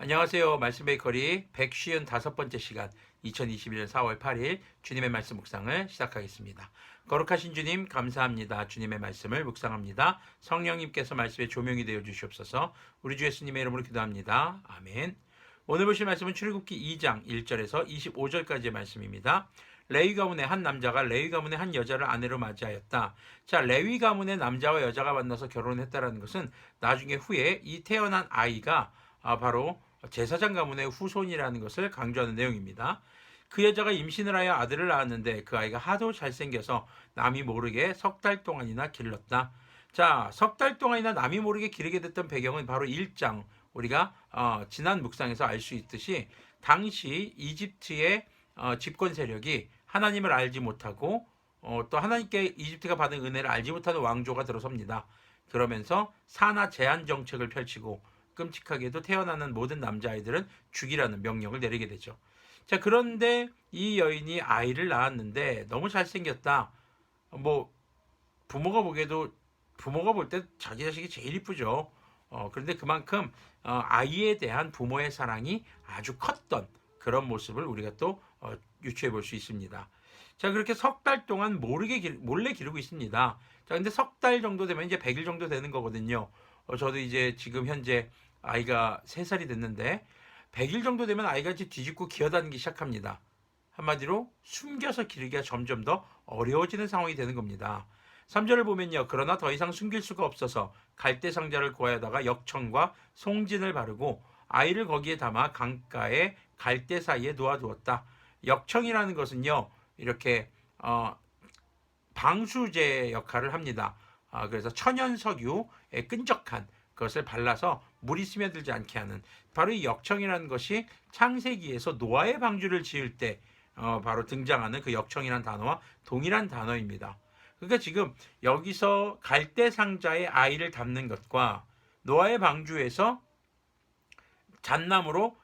안녕하세요. 말씀 베이커리 155번째 시간 2021년 4월 8일 주님의 말씀 묵상을 시작하겠습니다. 거룩하신 주님 감사합니다. 주님의 말씀을 묵상합니다. 성령님께서 말씀의 조명이 되어 주시옵소서. 우리 주 예수님의 이름으로 기도합니다. 아멘. 오늘 보실 말씀은 출애굽기 2장 1절에서 25절까지의 말씀입니다. 레위 가문의 한 남자가 레위 가문의 한 여자를 아내로 맞이하였다. 자, 레위 가문의 남자와 여자가 만나서 결혼했다라는 것은 나중에 후에 이 태어난 아이가 바로 제사장 가문의 후손이라는 것을 강조하는 내용입니다. 그 여자가 임신을 하여 아들을 낳았는데 그 아이가 하도 잘생겨서 남이 모르게 석 달 동안이나 길렀다. 자, 석 달 동안이나 남이 모르게 기르게 됐던 배경은 바로 1장 우리가 지난 묵상에서 알 수 있듯이 당시 이집트의 집권 세력이 하나님을 알지 못하고 또 하나님께 이집트가 받은 은혜를 알지 못하는 왕조가 들어섭니다. 그러면서 산하 제한 정책을 펼치고 끔찍하게도 태어나는 모든 남자아이들은 죽이라는 명령을 내리게 되죠. 자, 그런데 이 여인이 아이를 낳았는데 너무 잘생겼다. 뭐 부모가 볼 때 자기 자식이 제일 이쁘죠. 그런데 그만큼 아이에 대한 부모의 사랑이 아주 컸던 그런 모습을 우리가 또 유추해 볼 수 있습니다. 자, 그렇게 석 달 동안 몰래 기르고 있습니다. 자, 근데 석 달 정도 되면 이제 100일 정도 되는 거거든요. 저도 이제 지금 현재 아이가 3살이 됐는데 100일 정도 되면 아이가 이제 뒤집고 기어다니기 시작합니다. 한마디로 숨겨서 기르기가 점점 더 어려워지는 상황이 되는 겁니다. 3절을 보면요. 그러나 더 이상 숨길 수가 없어서 갈대 상자를 구하여다가 역청과 송진을 바르고 아이를 거기에 담아 강가에 갈대 사이에 놓아두었다. 역청이라는 것은요. 이렇게 방수제 역할을 합니다. 그래서 천연석유의 끈적한 것을 발라서 물이 스며들지 않게 하는 바로 이 역청이라는 것이 창세기에서 노아의 방주를 지을 때 바로 등장하는 그 역청이라는 단어와 동일한 단어입니다. 그러니까 지금 여기서 갈대 상자에 아이를 담는 것과 노아의 방주에서 잣나무로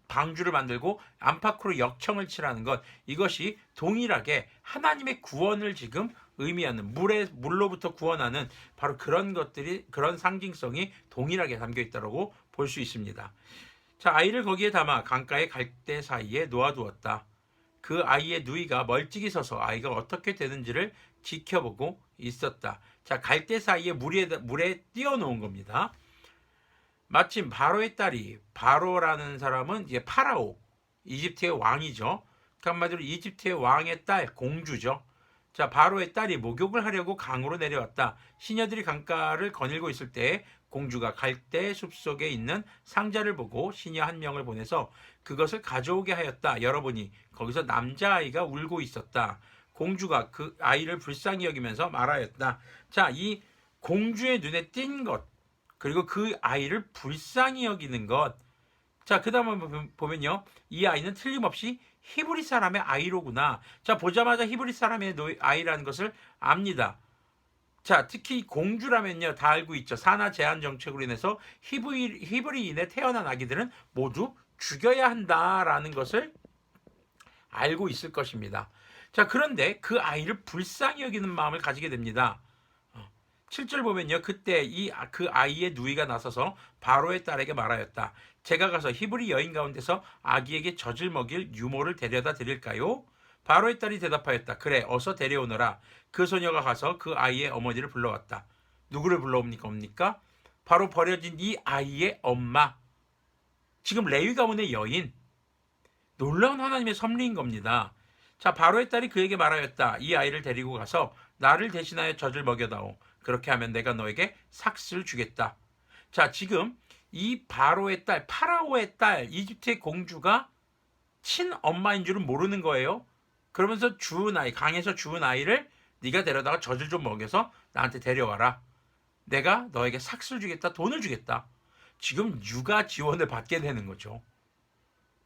방주를 만들고 안팎으로 역청을 칠하는 것, 이것이 동일하게 하나님의 구원을 지금 의미하는 물로부터 구원하는 바로 그런 것들이, 그런 상징성이 동일하게 담겨 있다고 볼 수 있습니다. 자, 아이를 거기에 담아 강가의 갈대 사이에 놓아두었다. 그 아이의 누이가 멀찍이 서서 아이가 어떻게 되는지를 지켜보고 있었다. 자, 갈대 사이에 물에 띄워놓은 겁니다. 마침 바로의 딸이, 바로라는 사람은 이제 파라오, 이집트의 왕이죠. 한마디로 이집트의 왕의 딸, 공주죠. 자, 바로의 딸이 목욕을 하려고 강으로 내려왔다. 시녀들이 강가를 거닐고 있을 때 공주가 갈대 숲속에 있는 상자를 보고 시녀 한 명을 보내서 그것을 가져오게 하였다. 열어보니 거기서 남자아이가 울고 있었다. 공주가 그 아이를 불쌍히 여기면서 말하였다. 자, 이 공주의 눈에 띈 것, 그리고 그 아이를 불쌍히 여기는 것. 자, 그 다음에 보면요. 이 아이는 틀림없이 히브리 사람의 아이로구나. 자, 보자마자 히브리 사람의 아이라는 것을 압니다. 자, 특히 공주라면요. 다 알고 있죠. 산하 제한 정책으로 인해서 히브리인의 태어난 아기들은 모두 죽여야 한다라는 것을 알고 있을 것입니다. 자, 그런데 그 아이를 불쌍히 여기는 마음을 가지게 됩니다. 7절 보면요. 그때 그 아이의 누이가 나서서 바로의 딸에게 말하였다. 제가 가서 히브리 여인 가운데서 아기에게 젖을 먹일 유모를 데려다 드릴까요? 바로의 딸이 대답하였다. 그래, 어서 데려오너라. 그 소녀가 가서 그 아이의 어머니를 불러왔다. 누구를 불러옵니까? 바로 버려진 이 아이의 엄마. 지금 레위 가문의 여인. 놀라운 하나님의 섭리인 겁니다. 자, 바로의 딸이 그에게 말하였다. 이 아이를 데리고 가서 나를 대신하여 젖을 먹여다오. 그렇게 하면 내가 너에게 삭스를 주겠다. 자, 지금 이 바로의 딸, 파라오의 딸, 이집트의 공주가 친엄마인 줄은 모르는 거예요. 그러면서 강에서 주운 아이를 네가 데려다가 젖을 좀 먹여서 나한테 데려와라. 내가 너에게 삭스를 주겠다. 돈을 주겠다. 지금 육아 지원을 받게 되는 거죠.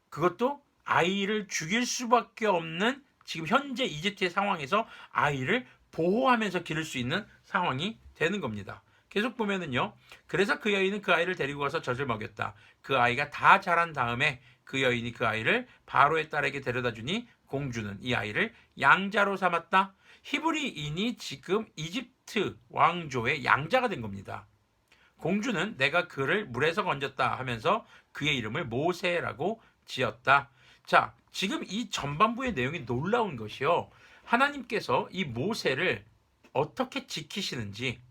그것도 아이를 죽일 수밖에 없는 지금 현재 이집트의 상황에서 아이를 보호하면서 기를 수 있는 상황이 되는 겁니다. 계속 보면은요. 그래서 그 여인은 그 아이를 데리고 가서 젖을 먹였다. 그 아이가 다 자란 다음에 그 여인이 그 아이를 바로의 딸에게 데려다 주니 공주는 이 아이를 양자로 삼았다. 히브리인이 지금 이집트 왕조의 양자가 된 겁니다. 공주는 내가 그를 물에서 건졌다 하면서 그의 이름을 모세라고 지었다. 자, 지금 이 전반부의 내용이 놀라운 것이요. 하나님께서 이 모세를 어떻게 지키시는지.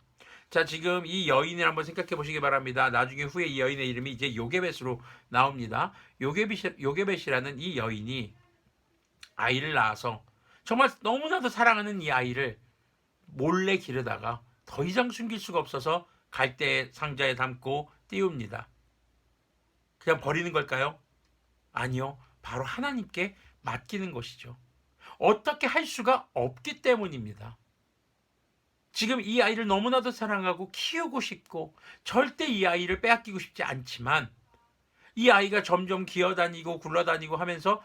자, 지금 이 여인을 한번 생각해 보시기 바랍니다. 나중에 후에 이 여인의 이름이 이제 요게벳으로 나옵니다. 요게벳이라는 이 여인이 아이를 낳아서 정말 너무나도 사랑하는 이 아이를 몰래 기르다가 더 이상 숨길 수가 없어서 갈대 상자에 담고 띄웁니다. 그냥 버리는 걸까요? 아니요. 바로 하나님께 맡기는 것이죠. 어떻게 할 수가 없기 때문입니다. 지금 이 아이를 너무나도 사랑하고 키우고 싶고 절대 이 아이를 빼앗기고 싶지 않지만 이 아이가 점점 기어다니고 굴러다니고 하면서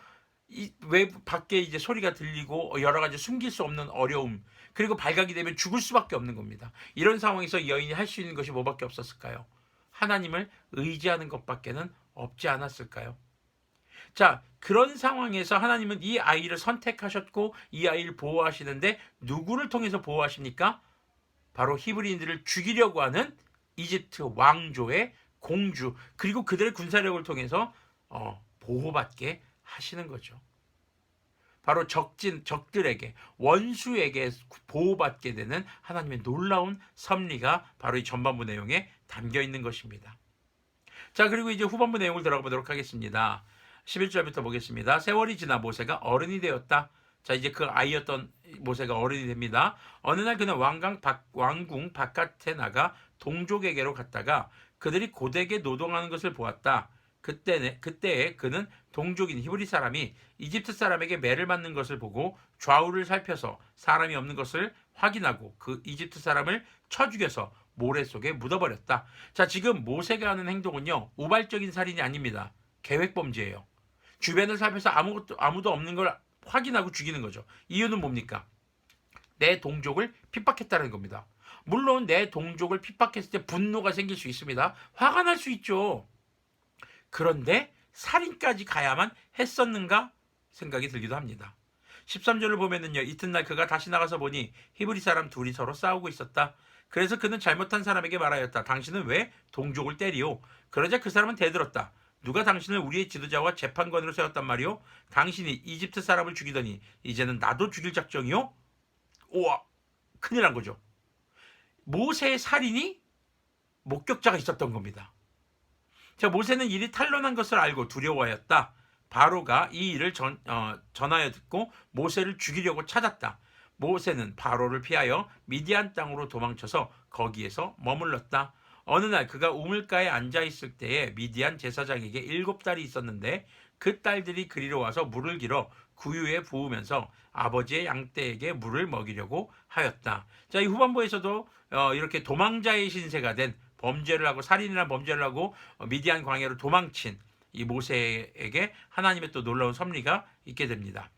왜 밖에 이제 소리가 들리고 여러 가지 숨길 수 없는 어려움, 그리고 발각이 되면 죽을 수밖에 없는 겁니다. 이런 상황에서 이 여인이 할 수 있는 것이 뭐밖에 없었을까요? 하나님을 의지하는 것밖에는 없지 않았을까요? 자, 그런 상황에서 하나님은 이 아이를 선택하셨고 이 아이를 보호하시는데 누구를 통해서 보호하십니까? 바로 히브리인들을 죽이려고 하는 이집트 왕조의 공주, 그리고 그들의 군사력을 통해서 보호받게 하시는 거죠. 바로 적들에게, 원수에게 보호받게 되는 하나님의 놀라운 섭리가 바로 이 전반부 내용에 담겨 있는 것입니다. 자, 그리고 이제 후반부 내용을 들어가 보도록 하겠습니다. 11절부터 보겠습니다. 세월이 지나 모세가 어른이 되었다. 자, 이제 그 아이였던 모세가 어른이 됩니다. 어느 날 그는 왕궁 바깥에 나가 동족에게로 갔다가 그들이 고되게 노동하는 것을 보았다. 그때에 그는 동족인 히브리 사람이 이집트 사람에게 매를 맞는 것을 보고 좌우를 살펴서 사람이 없는 것을 확인하고 그 이집트 사람을 쳐 죽여서 모래 속에 묻어버렸다. 자, 지금 모세가 하는 행동은요, 우발적인 살인이 아닙니다. 계획범죄예요. 주변을 살펴서 아무도 없는 걸 확인하고 죽이는 거죠. 이유는 뭡니까? 내 동족을 핍박했다는 겁니다. 물론 내 동족을 핍박했을 때 분노가 생길 수 있습니다. 화가 날 수 있죠. 그런데 살인까지 가야만 했었는가 생각이 들기도 합니다. 13절을 보면은요, 이튿날 그가 다시 나가서 보니 히브리 사람 둘이 서로 싸우고 있었다. 그래서 그는 잘못한 사람에게 말하였다. 당신은 왜 동족을 때리오? 그러자 그 사람은 대들었다. 누가 당신을 우리의 지도자와 재판관으로 세웠단 말이오? 당신이 이집트 사람을 죽이더니 이제는 나도 죽일 작정이오? 우와, 큰일 난 거죠. 모세의 살인이 목격자가 있었던 겁니다. 자, 모세는 일이 탄로난 것을 알고 두려워하였다. 바로가 이 일을 전하여 듣고 모세를 죽이려고 찾았다. 모세는 바로를 피하여 미디안 땅으로 도망쳐서 거기에서 머물렀다. 어느 날 그가 우물가에 앉아 있을 때에 미디안 제사장에게 7딸이 있었는데 그 딸들이 그리로 와서 물을 길어 구유에 부으면서 아버지의 양떼에게 물을 먹이려고 하였다. 자, 이 후반부에서도 이렇게 도망자의 신세가 된 범죄를 하고 살인이나 범죄를 하고 미디안 광야로 도망친 이 모세에게 하나님의 또 놀라운 섭리가 있게 됩니다.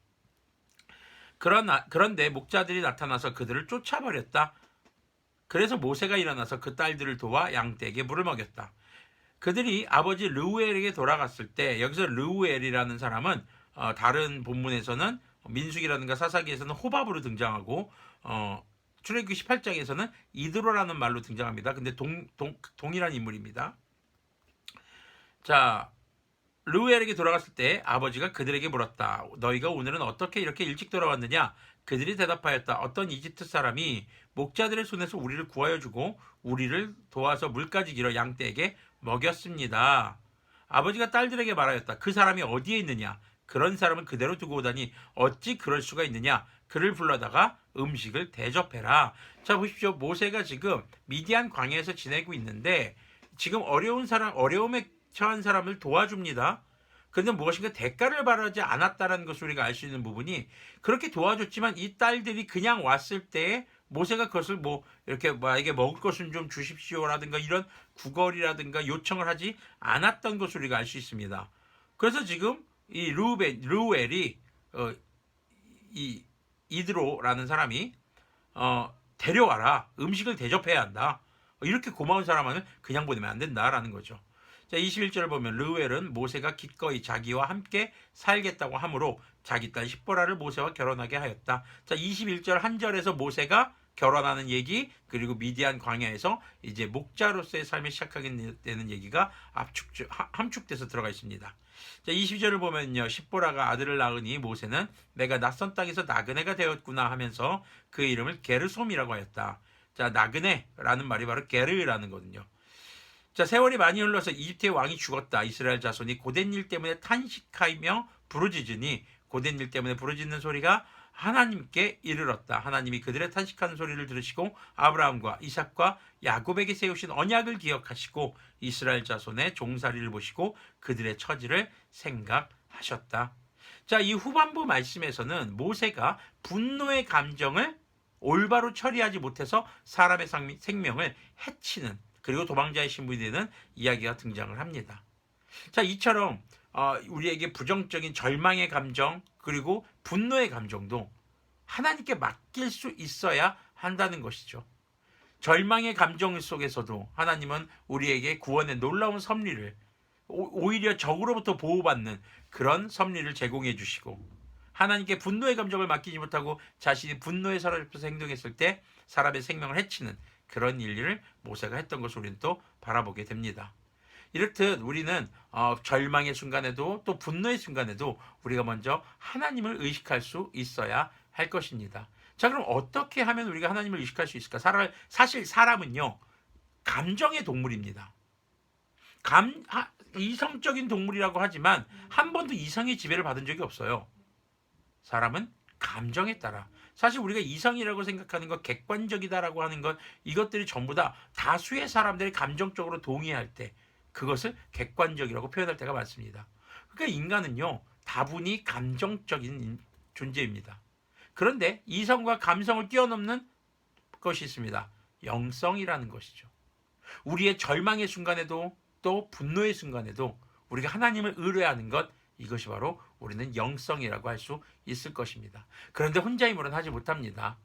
그런데 목자들이 나타나서 그들을 쫓아버렸다. 그래서 모세가 일어나서 그 딸들을 도와 양떼에게 물을 먹였다. 그들이 아버지 르우엘에게 돌아갔을 때, 여기서 르우엘이라는 사람은 다른 본문에서는 민수기라든가 사사기에서는 호밥으로 등장하고 출애굽기 18장에서는 이드로라는 말로 등장합니다. 근데 동일한 인물입니다. 자, 르우엘에게 돌아갔을 때 아버지가 그들에게 물었다. 너희가 오늘은 어떻게 이렇게 일찍 돌아왔느냐? 그들이 대답하였다. 어떤 이집트 사람이 목자들의 손에서 우리를 구하여 주고 우리를 도와서 물까지 길어 양떼에게 먹였습니다. 아버지가 딸들에게 말하였다. 그 사람이 어디에 있느냐? 그런 사람을 그대로 두고 오다니 어찌 그럴 수가 있느냐? 그를 불러다가 음식을 대접해라. 자, 보십시오. 모세가 지금 미디안 광야에서 지내고 있는데 지금 어려움에 처한 사람을 도와줍니다. 그런데 무엇인가 대가를 바라지 않았다는 것을 우리가 알 수 있는 부분이, 그렇게 도와줬지만 이 딸들이 그냥 왔을 때 모세가 그것을 이렇게 나에게 먹을 것은 좀 주십시오라든가 이런 구걸이라든가 요청을 하지 않았던 것을 우리가 알 수 있습니다. 그래서 지금 이 르우엘이 이 이드로라는 사람이 데려와라, 음식을 대접해야 한다, 이렇게 고마운 사람은 그냥 보내면 안 된다라는 거죠. 자, 21절을 보면 르우엘은 모세가 기꺼이 자기와 함께 살겠다고 하므로 자기 딸 십보라를 모세와 결혼하게 하였다. 자, 21절 한 절에서 모세가 결혼하는 얘기, 그리고 미디안 광야에서 이제 목자로서의 삶을 시작하게 되는 얘기가 함축돼서 들어가 있습니다. 자, 22절을 보면요. 십보라가 아들을 낳으니 모세는 내가 낯선 땅에서 나그네가 되었구나 하면서 그 이름을 게르솜이라고 하였다. 자, 나그네라는 말이 바로 게르라는 거거든요. 자, 세월이 많이 흘러서 이집트의 왕이 죽었다. 이스라엘 자손이 고된 일 때문에 탄식하며 부르짖으니 고된 일 때문에 부르짖는 소리가 하나님께 이르렀다. 하나님이 그들의 탄식하는 소리를 들으시고 아브라함과 이삭과 야곱에게 세우신 언약을 기억하시고 이스라엘 자손의 종살이를 보시고 그들의 처지를 생각하셨다. 자, 이 후반부 말씀에서는 모세가 분노의 감정을 올바로 처리하지 못해서 사람의 생명을 해치는, 그리고 도망자의 신분이 되는 이야기가 등장을 합니다. 자, 이처럼 우리에게 부정적인 절망의 감정, 그리고 분노의 감정도 하나님께 맡길 수 있어야 한다는 것이죠. 절망의 감정 속에서도 하나님은 우리에게 구원의 놀라운 섭리를, 오히려 적으로부터 보호받는 그런 섭리를 제공해 주시고, 하나님께 분노의 감정을 맡기지 못하고 자신이 분노에 사로잡혀서 행동했을 때 사람의 생명을 해치는 그런 일을 모세가 했던 것을 우리는 또 바라보게 됩니다. 이렇듯 우리는 절망의 순간에도 또 분노의 순간에도 우리가 먼저 하나님을 의식할 수 있어야 할 것입니다. 자, 그럼 어떻게 하면 우리가 하나님을 의식할 수 있을까? 사실 사람은요, 감정의 동물입니다. 이성적인 동물이라고 하지만 한 번도 이성의 지배를 받은 적이 없어요. 사람은 감정에 따라, 사실 우리가 이성이라고 생각하는 것, 객관적이다라고 하는 것, 이것들이 전부 다 다수의 사람들이 감정적으로 동의할 때 그것을 객관적이라고 표현할 때가 많습니다. 그러니까 인간은요, 다분히 감정적인 존재입니다. 그런데 이성과 감성을 뛰어넘는 것이 있습니다. 영성이라는 것이죠. 우리의 절망의 순간에도 또 분노의 순간에도 우리가 하나님을 의뢰하는 것, 이것이 바로 우리는 영성이라고 할 수 있을 것입니다. 그런데 혼자 힘으로는 하지 못합니다.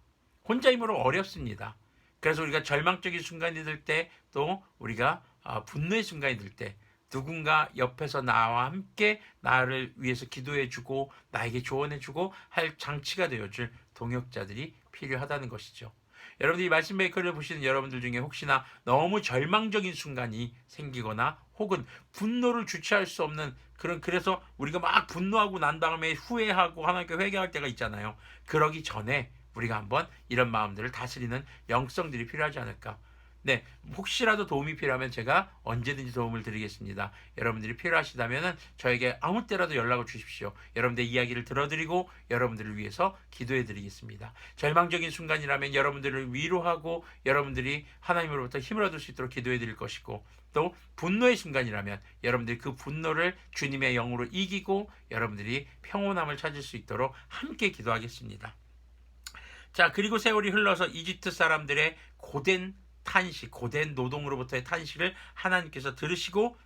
혼자 힘으로 어렵습니다. 그래서 우리가 절망적인 순간이 들 때, 또 우리가 분노의 순간이 들 때 누군가 옆에서 나와 함께 나를 위해서 기도해주고 나에게 조언해주고 할 장치가 되어줄 동역자들이 필요하다는 것이죠. 여러분들이 말씀 메이커를 보시는 여러분들 중에 혹시나 너무 절망적인 순간이 생기거나 혹은 분노를 주체할 수 없는 그래서 우리가 막 분노하고 난 다음에 후회하고 하나님께 회개할 때가 있잖아요. 그러기 전에 우리가 한번 이런 마음들을 다스리는 영성들이 필요하지 않을까. 네, 혹시라도 도움이 필요하면 제가 언제든지 도움을 드리겠습니다. 여러분들이 필요하시다면 저에게 아무 때라도 연락을 주십시오. 여러분들의 이야기를 들어드리고 여러분들을 위해서 기도해 드리겠습니다. 절망적인 순간이라면 여러분들을 위로하고 여러분들이 하나님으로부터 힘을 얻을 수 있도록 기도해 드릴 것이고, 또 분노의 순간이라면 여러분들이 그 분노를 주님의 영으로 이기고 여러분들이 평온함을 찾을 수 있도록 함께 기도하겠습니다. 자, 그리고 세월이 흘러서 이집트 사람들의 고된 탄식, 고된 노동으로부터의 탄식을 하나님께서 들으시고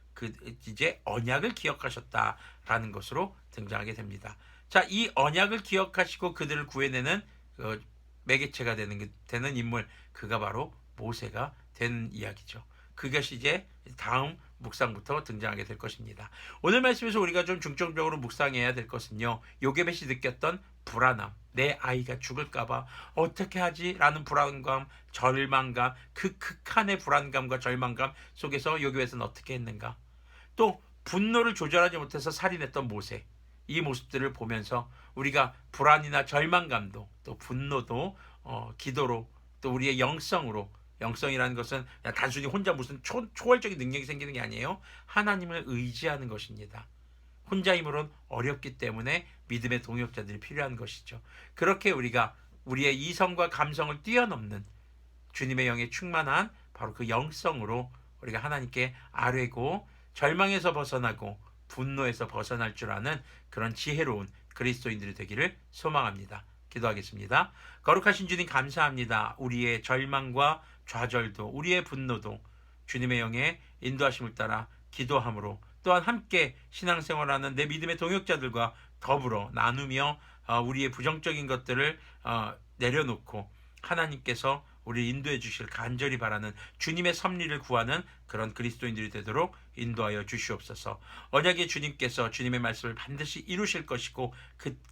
이제 언약을 기억하셨다라는 것으로 등장하게 됩니다. 자, 이 언약을 기억하시고 그들을 구해내는 매개체가 되는 인물, 그가 바로 모세가 된 이야기죠. 그것이 이제 다음 묵상부터 등장하게 될 것입니다. 오늘 말씀에서 우리가 좀 중점적으로 묵상해야 될 것은요, 요게벳이 느꼈던 불안함, 내 아이가 죽을까봐 어떻게 하지? 라는 불안감, 절망감, 그 극한의 불안감과 절망감 속에서 요게벳은 어떻게 했는가? 또 분노를 조절하지 못해서 살인했던 모세, 이 모습들을 보면서 우리가 불안이나 절망감도 또 분노도 기도로 또 우리의 영성으로, 영성이라는 것은 그냥 단순히 혼자 무슨 초월적인 능력이 생기는 게 아니에요. 하나님을 의지하는 것입니다. 혼자 힘으로는 어렵기 때문에 믿음의 동역자들이 필요한 것이죠. 그렇게 우리가 우리의 이성과 감성을 뛰어넘는 주님의 영에 충만한 바로 그 영성으로 우리가 하나님께 아뢰고 절망에서 벗어나고 분노에서 벗어날 줄 아는 그런 지혜로운 그리스도인들이 되기를 소망합니다. 기도하겠습니다. 거룩하신 주님, 감사합니다. 우리의 절망과 좌절도 우리의 분노도 주님의 영의 인도하심을 따라 기도함으로, 또한 함께 신앙생활하는 내 믿음의 동역자들과 더불어 나누며 우리의 부정적인 것들을 내려놓고 하나님께서 우리 인도해 주실 간절히 바라는 주님의 섭리를 구하는 그런 그리스도인들이 되도록 인도하여 주시옵소서. 언약의 주님께서 주님의 말씀을 반드시 이루실 것이고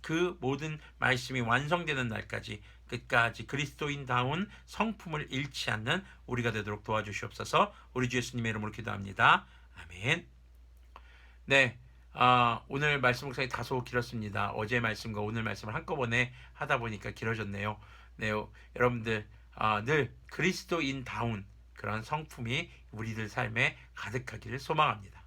그 모든 말씀이 완성되는 날까지 끝까지 그리스도인다운 성품을 잃지 않는 우리가 되도록 도와주시옵소서. 우리 주 예수님의 이름으로 기도합니다. 아멘. 네, 오늘 말씀 묵상이 다소 길었습니다. 어제 말씀과 오늘 말씀을 한꺼번에 하다 보니까 길어졌네요. 네, 여러분들 늘 그리스도인다운 그런 성품이 우리들 삶에 가득하기를 소망합니다.